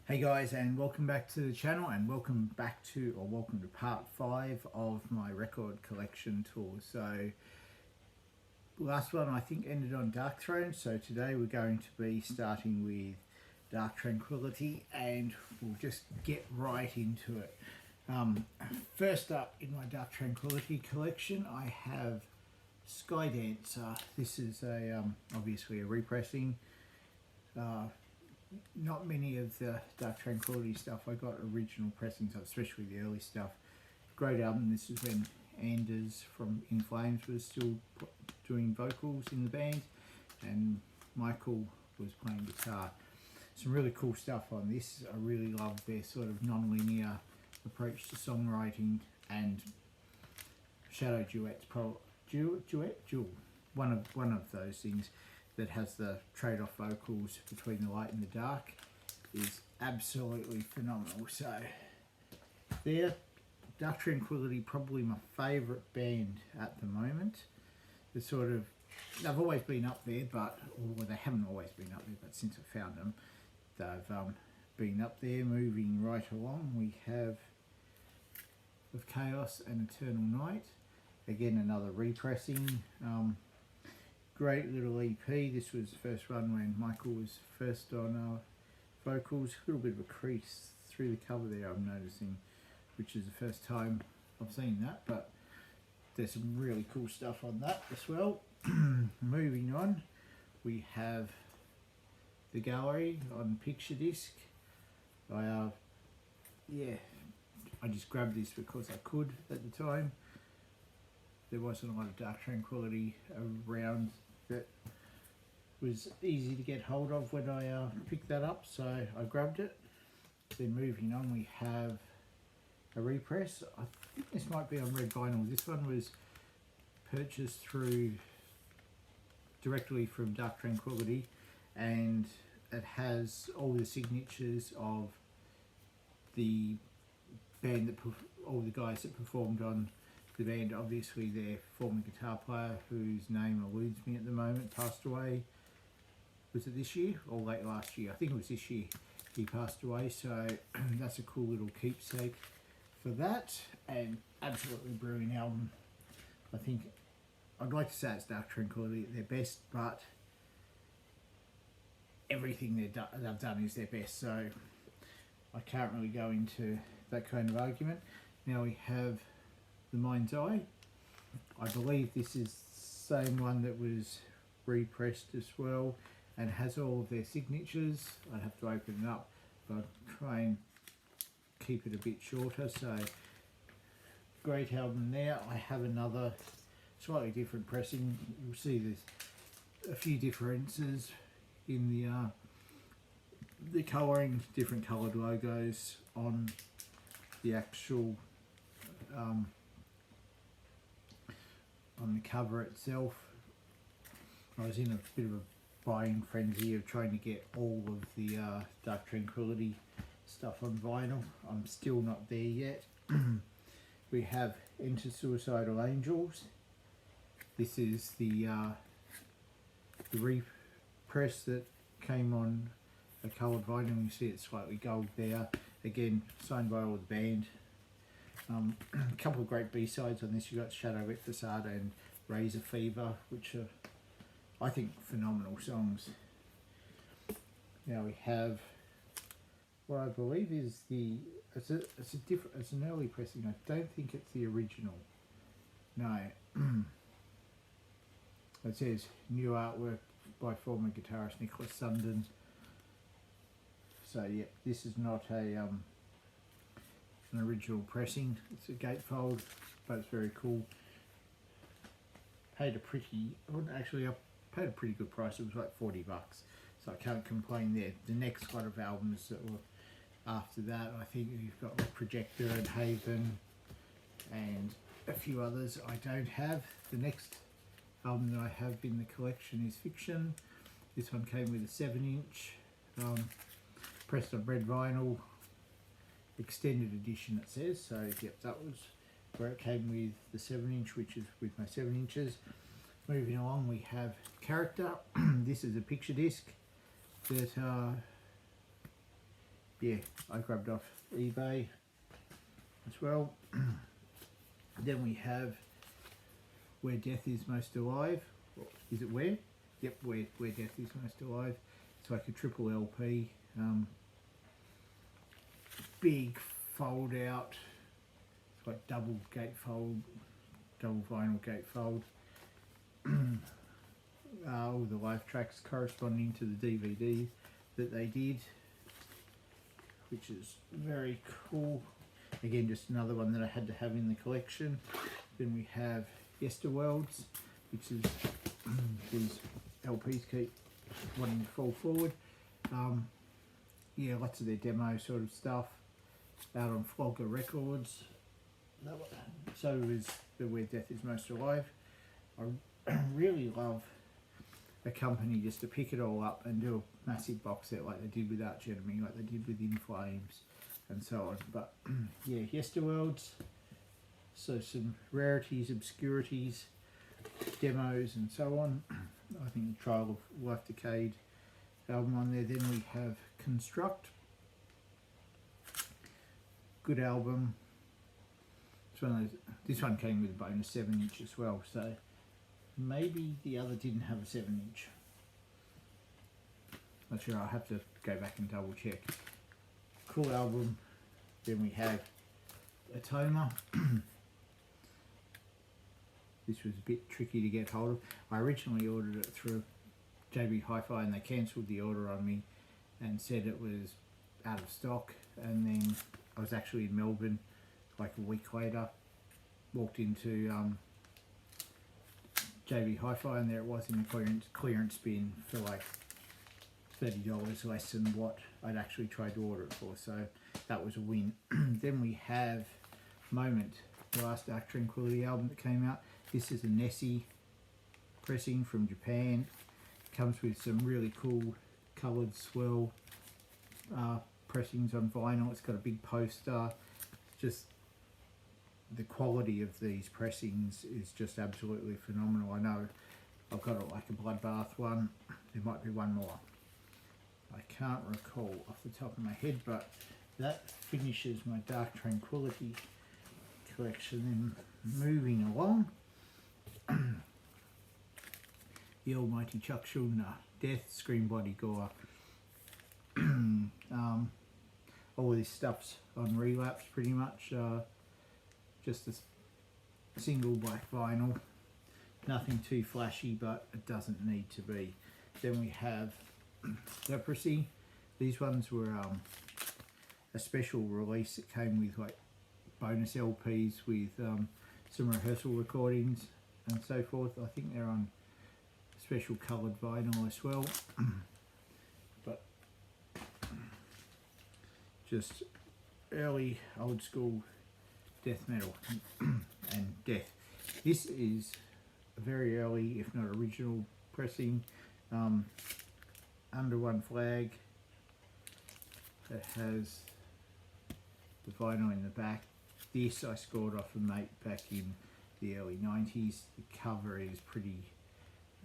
Hey guys, and welcome back to the channel, and welcome to part 5 of my record collection tour. So last one I think ended on Dark Throne, so today we're going to be starting with Dark Tranquillity, and we'll just get right into it. First up in my Dark Tranquillity collection I have Skydancer. This is obviously a repressing. Not many of the Dark Tranquillity stuff I got original pressings of, especially the early stuff. Great album. This is when Anders from In Flames was still doing vocals in the band, and Michael was playing guitar. Some really cool stuff on this. I really love their sort of non-linear approach to songwriting, and Shadow Duet's one of those things that has the trade-off vocals between the light and the dark is absolutely phenomenal. So there, Dark Tranquillity, probably my favourite band at the moment. They've always been up there, or they haven't always been up there, but since I found them, they've been up there. Moving right along, we have Of Chaos and Eternal Night. Again, another repressing. Great little EP. This was the first run when Michael was first on vocals. A little bit of a crease through the cover there, I'm noticing, which is the first time I've seen that, but there's some really cool stuff on that as well. Moving on, we have The Gallery on picture disc. I just grabbed this because I could at the time. There wasn't a lot of Dark Tranquillity around that was easy to get hold of when I picked that up, so I grabbed it. Then moving on, we have a repress. I think this might be on red vinyl. This one was purchased directly from Dark Tranquillity, and it has all the signatures of the band, all the guys that performed on the band. Obviously their former guitar player, whose name eludes me at the moment, passed away. Was it this year or late last year? I think it was this year he passed away, so that's a cool little keepsake for that. And absolutely brilliant album. I think I'd like to say it's Dark Tranquillity at their best, but everything they've done is their best, so I can't really go into that kind of argument. Now we have The Mind's Eye. I believe this is the same one that was repressed as well and has all of their signatures. I'd have to open it up, but I'll try and keep it a bit shorter. So great album there. I have another slightly different pressing. You'll see there's a few differences in the colouring, different coloured logos on the actual on the cover itself. I was in a bit of a buying frenzy of trying to get all of the Dark Tranquillity stuff on vinyl. I'm still not there yet. We have Enter Suicidal Angels. This is the repress that came on a coloured vinyl. You see it's slightly gold there. Again, signed by all the band. A couple of great B-sides on this. You got Shadow Wet Facade and Razor Fever, which are, I think, phenomenal songs. Now we have what I believe is it's an early pressing. I don't think it's the original. No. It says new artwork by former guitarist Nicholas Sundin. So yeah, this is not an original pressing. It's a gatefold, but it's very cool. I paid a pretty good price. It was like $40, so I can't complain there. The next lot of albums that were after that, I think you've got like Projector and Haven and a few others I don't have. The next album that I have in the collection is Fiction. This one came with a 7-inch, pressed on red vinyl, extended edition it says. So yep, that was where it came with the 7-inch, which is with my 7 inches. Moving along, we have Character. This is a picture disc that yeah, I grabbed off eBay as well. Then we have Where Death Is Most Alive. Is it Where? Yep, Where Death Is Most Alive. It's like a triple LP. Big fold out. It's like double gatefold, double vinyl gatefold. All the live tracks corresponding to the DVD that they did, which is very cool. Again, just another one that I had to have in the collection. Then we have Yesterworlds, which is these LPs keep wanting to fall forward. Yeah, lots of their demo sort of stuff out on Flogger Records. So is the Where Death Is Most Alive. I really love a company just to pick it all up and do a massive box set like they did with Arch Enemy, like they did with In Flames and so on. But yeah, Yesterworlds, so some rarities, obscurities, demos and so on. I think the Trial of Life Decayed album on there. Then we have Construct, good album. It's one of those, this one came with a bonus 7-inch as well, so maybe the other didn't have a 7-inch. Not sure, I'll have to go back and double check. Cool album. Then we have Atoma. This was a bit tricky to get hold of. I originally ordered it through JB Hi-Fi and they cancelled the order on me and said it was out of stock, and then I was actually in Melbourne like a week later, walked into JB Hi-Fi and there it was in the clearance bin for like $30 less than what I'd actually tried to order it for, so that was a win. Then we have Moment, the last Dark Tranquillity album that came out. This is a Nessie pressing from Japan. Comes with some really cool coloured swirl pressings on vinyl. It's got a big poster. Just the quality of these pressings is just absolutely phenomenal. I know I've got it like a Bloodbath one. There might be one more. I can't recall off the top of my head, but that finishes my Dark Tranquillity collection. Then moving along, the almighty Chuck Schuldiner, Death, Scream, Body, Gore. All of this stuff's on Relapse pretty much. Just a single black vinyl. Nothing too flashy, but it doesn't need to be. Then we have Leprosy. These ones were a special release that came with like bonus LPs with some rehearsal recordings and so forth. I think they're on special coloured vinyl as well. But just early old school death metal and death. This is a very early, if not original, pressing. Under One Flag. It has the vinyl in the back. This I scored off a mate back in the early 90s. The cover is pretty,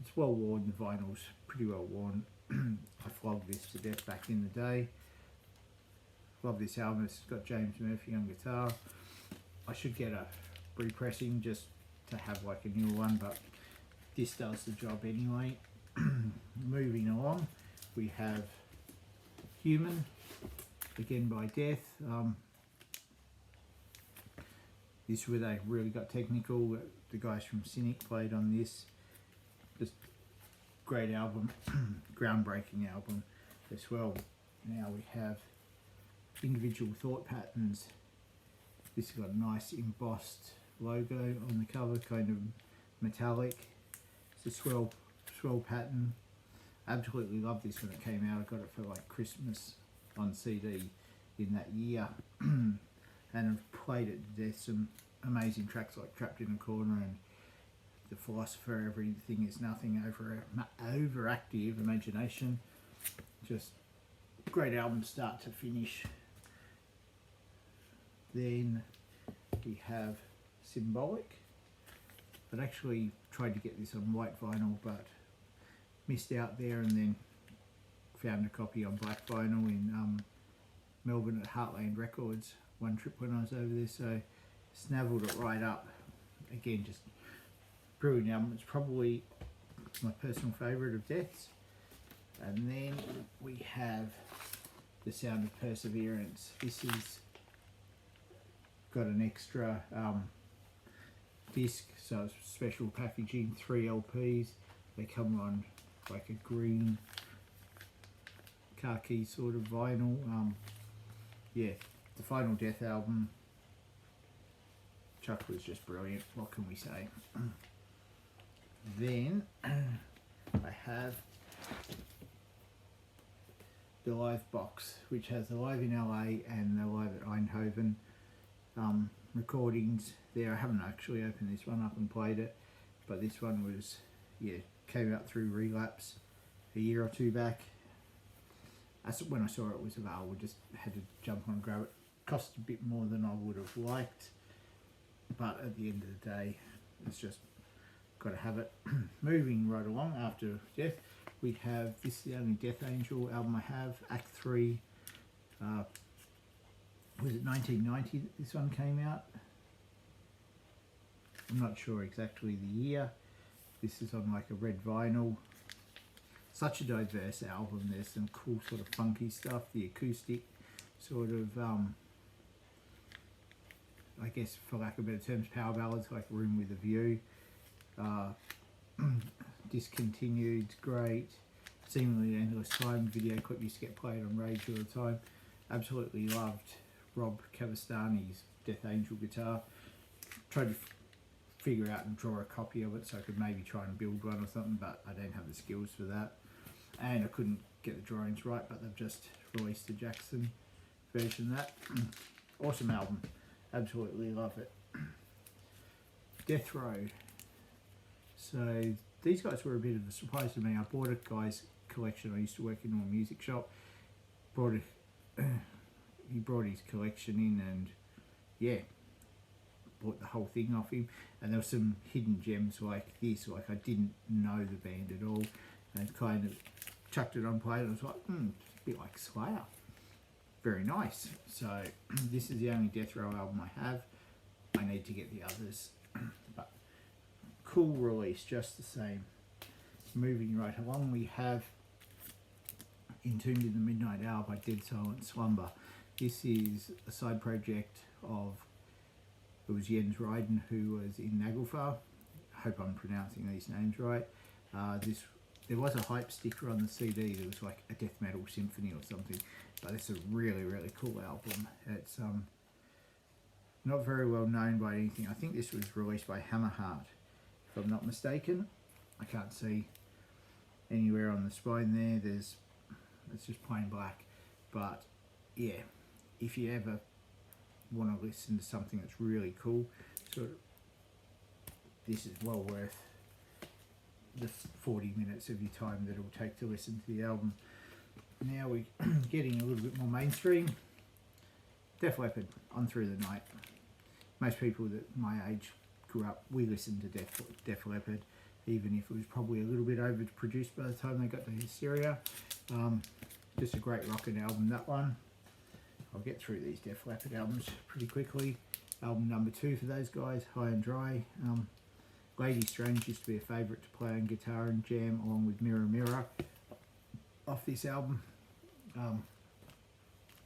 it's well worn, the vinyl's pretty well worn. I flogged this to death back in the day. Love this album. It's got James Murphy on guitar. I should get a repressing just to have like a new one, but this does the job anyway. Moving along, we have Human, again by Death. This where they really got technical. The guys from Cynic played on this. Just great album, groundbreaking album as well. Now we have Individual Thought Patterns. This has got a nice embossed logo on the cover, kind of metallic. It's a swell pattern. Absolutely love this when it came out. I got it for like Christmas on CD in that year. And I've played it to death. Some amazing tracks like Trapped in a Corner and The Philosopher, Everything Is Nothing, Overactive Imagination. Just great album start to finish. Then we have Symbolic. I'd actually tried to get this on white vinyl but missed out there, and then found a copy on black vinyl in Melbourne at Heartland Records one trip when I was over there, so snaffled it right up. Again, just brilliant album. It's probably my personal favourite of Death's. And then we have The Sound of Perseverance. This is got an extra disc, so it's special packaging, 3 LPs. They come on like a green khaki sort of vinyl. Yeah, the Final Death album. Chuck was just brilliant, what can we say? Then I have the Live box, which has the Live in LA and the Live at Eindhoven recordings there. I haven't actually opened this one up and played it, but this one was, yeah, came out through Relapse a year or two back. When I saw it was available, just had to jump on and grab it. Cost a bit more than I would have liked, but at the end of the day, it's just got to have it. Moving right along after Death, we have, this is the only Death Angel album I have, Act 3. Was it 1990 that this one came out? I'm not sure exactly the year. This is on like a red vinyl. Such a diverse album. There's some cool sort of funky stuff, the acoustic sort of, I guess for lack of better terms, power ballads like Room with a View. Discontinued, great. Seemingly Endless Time video clip used to get played on Rage all the time. Absolutely loved Rob Cavastani's Death Angel guitar. Tried to figure out and draw a copy of it so I could maybe try and build one or something, but I don't have the skills for that. And I couldn't get the drawings right, but they've just released the Jackson version of that. Awesome album. Absolutely love it. Death Row. So these guys were a bit of a surprise to me. I bought a guy's collection. I used to work in a music shop. He brought his collection in and yeah, bought the whole thing off him. And there were some hidden gems like this, like I didn't know the band at all, and kind of chucked it on play and I was like, it's a bit like Slayer. Very nice. So this is the only Death Row album I have. I need to get the others, but cool release just the same. Moving right along, we have Entombed in the Midnight Hour by Dead Silent Slumber. This is a side project of, it was Jens Ryden who was in Nagelfar. I hope I'm pronouncing these names right. There was a hype sticker on the CD. There was like a death metal symphony or something, but it's a really, really cool album. It's not very well known by anything. I think this was released by Hammerheart, if I'm not mistaken. I can't see anywhere on the spine there. It's just plain black. But yeah, if you ever want to listen to something that's really cool, sort of, this is well worth the 40 minutes of your time that it'll take to listen to the album. Now we're getting a little bit more mainstream. Def Leppard, On Through the Night. Most people that my age grew up, we listened to Def Leppard, even if it was probably a little bit overproduced by the time they got to Hysteria. Just a great rockin' album, that one. I'll get through these Def Leppard albums pretty quickly. Album number 2 for those guys, High and Dry. Lady Strange used to be a favourite to play on guitar and jam along with Mirror Mirror off this album.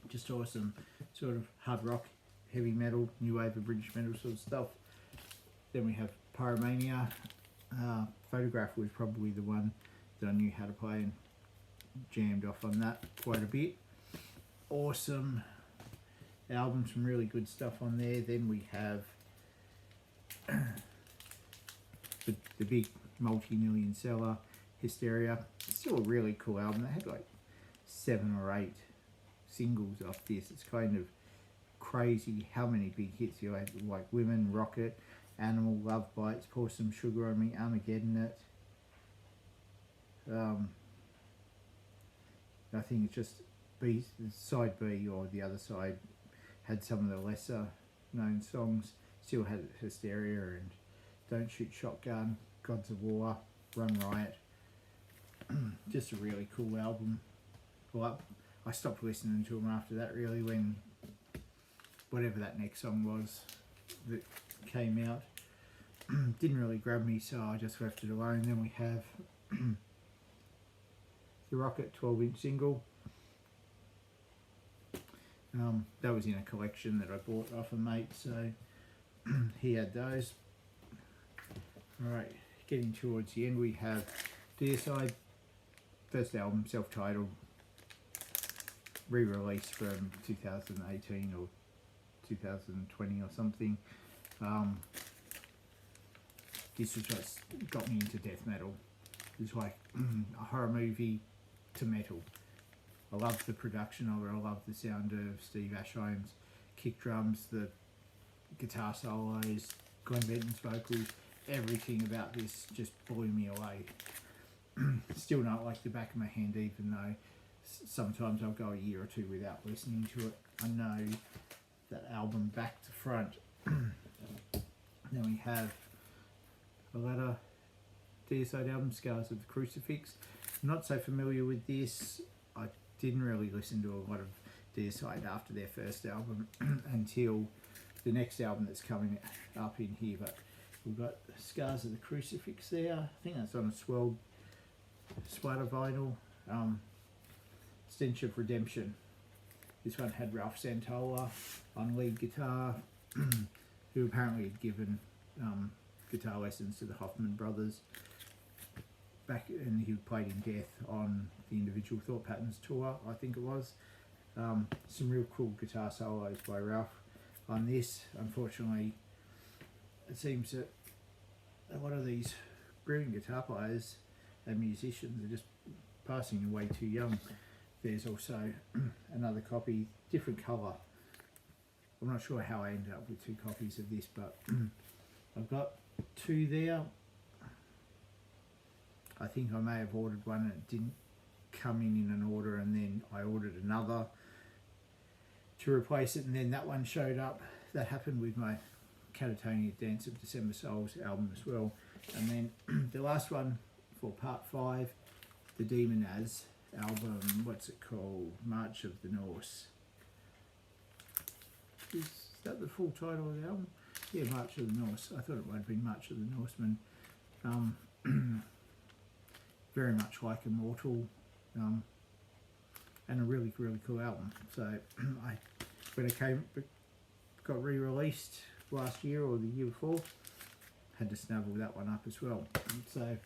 Just awesome sort of hard rock, heavy metal, new wave of British metal sort of stuff. Then we have Pyromania. Photograph was probably the one that I knew how to play and jammed off on that quite a bit. Awesome album, some really good stuff on there. Then we have the big multi-million seller, Hysteria. It's still a really cool album. They had like 7 or 8 singles off this. It's kind of crazy how many big hits you had, like Women, Rocket, Animal, Love Bites, Pour Some Sugar on Me, Armageddon It. I think it's just side B or the other side had some of the lesser known songs. Still had Hysteria and Don't Shoot Shotgun, Gods of War, Run Riot. Just a really cool album. Well, I stopped listening to them after that, really, when whatever that next song was that came out didn't really grab me, so I just left it alone. Then we have the Rocket 12-inch single. That was in a collection that I bought off a mate, so he had those. Alright, getting towards the end, we have Deicide, first album, self-titled, re-released from 2018 or 2020 or something. This was what got me into death metal. It was like a horror movie to metal. I love the production of it. I love the sound of Steve Asheim's kick drums, the guitar solos, Glenn Benton's vocals. Everything about this just blew me away. Still not like the back of my hand, even though sometimes I'll go a year or two without listening to it. I know that album back to front. Then we have a latter Deicide album, Scars of the Crucifix. I'm not so familiar with this. I didn't really listen to a lot of Deicide after their first album until the next album that's coming up in here. But we've got Scars of the Crucifix there. I think that's on a swelled splatter vinyl. Stench of Redemption. This one had Ralph Santola on lead guitar, who apparently had given guitar lessons to the Hoffman brothers back, and he played in Death on the Individual Thought Patterns tour, I think it was. Some real cool guitar solos by Ralph on this. Unfortunately, it seems that a lot of these brilliant guitar players and musicians are just passing away too young. There's also another copy, different cover. I'm not sure how I ended up with two copies of this, but I've got two there. I think I may have ordered one and it didn't come in an order, and then I ordered another to replace it, and then that one showed up. That happened with my Catatonia Dance of December Souls album as well. And then the last one for part 5, the Demonaz album, what's it called? March of the Norse. Is that the full title of the album? Yeah, March of the Norse. I thought it might have been March of the Norseman. Very much like Immortal, and a really, really cool album. So when it got re-released last year or the year before, had to snuggle that one up as well. So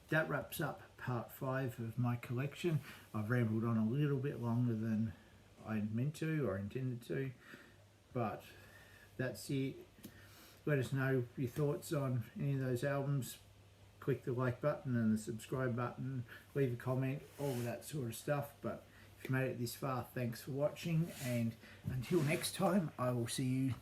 that wraps up part 5 of my collection. I've rambled on a little bit longer than I meant to or intended to, but that's it. Let us know your thoughts on any of those albums. Click the like button and the subscribe button, leave a comment, all of that sort of stuff. But if you made it this far, thanks for watching, and until next time, I will see you